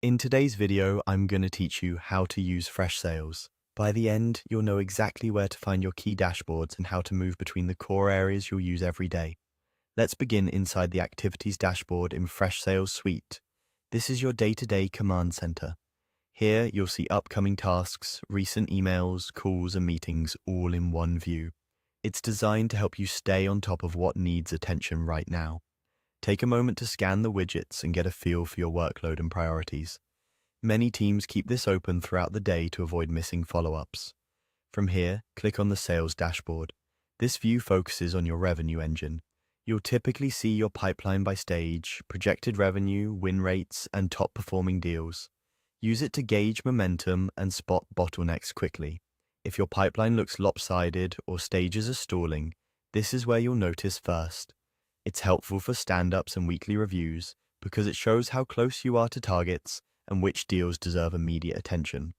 In today's video, I'm going to teach you how to use Freshsales. By the end, you'll know exactly where to find your key dashboards and how to move between the core areas you'll use every day. Let's begin inside the Activities dashboard in Freshsales Suite. This is your day-to-day command center. Here, you'll see upcoming tasks, recent emails, calls, and meetings all in one view. It's designed to help you stay on top of what needs attention right now. Take a moment to scan the widgets and get a feel for your workload and priorities. Many teams keep this open throughout the day to avoid missing follow-ups. From here, click on the Sales dashboard. This view focuses on your revenue engine. You'll typically see your pipeline by stage, projected revenue, win rates, and top-performing deals. Use it to gauge momentum and spot bottlenecks quickly. If your pipeline looks lopsided or stages are stalling, this is where you'll notice first. It's helpful for stand-ups and weekly reviews because it shows how close you are to targets and which deals deserve immediate attention.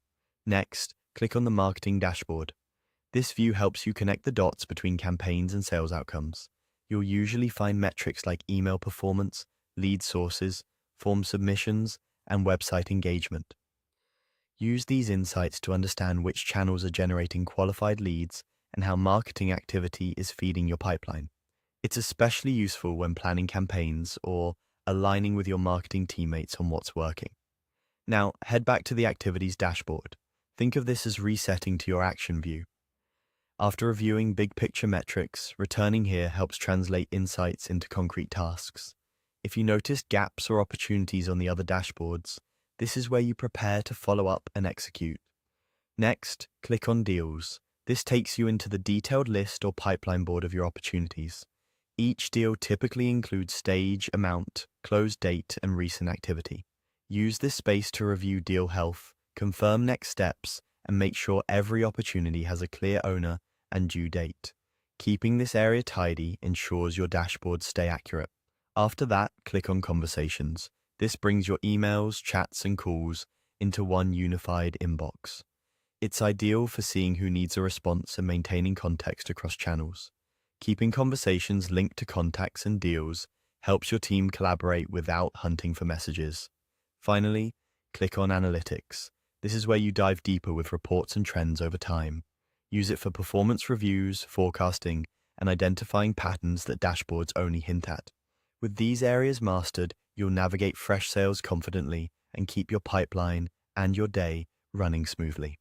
Next, click on the Marketing dashboard. This view helps you connect the dots between campaigns and sales outcomes. You'll usually find metrics like email performance, lead sources, form submissions, and website engagement. Use these insights to understand which channels are generating qualified leads and how marketing activity is feeding your pipeline. It's especially useful when planning campaigns or aligning with your marketing teammates on what's working. Now, head back to the Activities dashboard. Think of this as resetting to your action view. After reviewing big picture metrics, returning here helps translate insights into concrete tasks. If you notice gaps or opportunities on the other dashboards, this is where you prepare to follow up and execute. Next, click on Deals. This takes you into the detailed list or pipeline board of your opportunities. Each deal typically includes stage, amount, close date, and recent activity. Use this space to review deal health, confirm next steps, and make sure every opportunity has a clear owner and due date. Keeping this area tidy ensures your dashboards stay accurate. After that, click on Conversations. This brings your emails, chats, and calls into one unified inbox. It's ideal for seeing who needs a response and maintaining context across channels. Keeping conversations linked to contacts and deals helps your team collaborate without hunting for messages. Finally, click on Analytics. This is where you dive deeper with reports and trends over time. Use it for performance reviews, forecasting, and identifying patterns that dashboards only hint at. With these areas mastered, you'll navigate Freshsales confidently and keep your pipeline and your day running smoothly.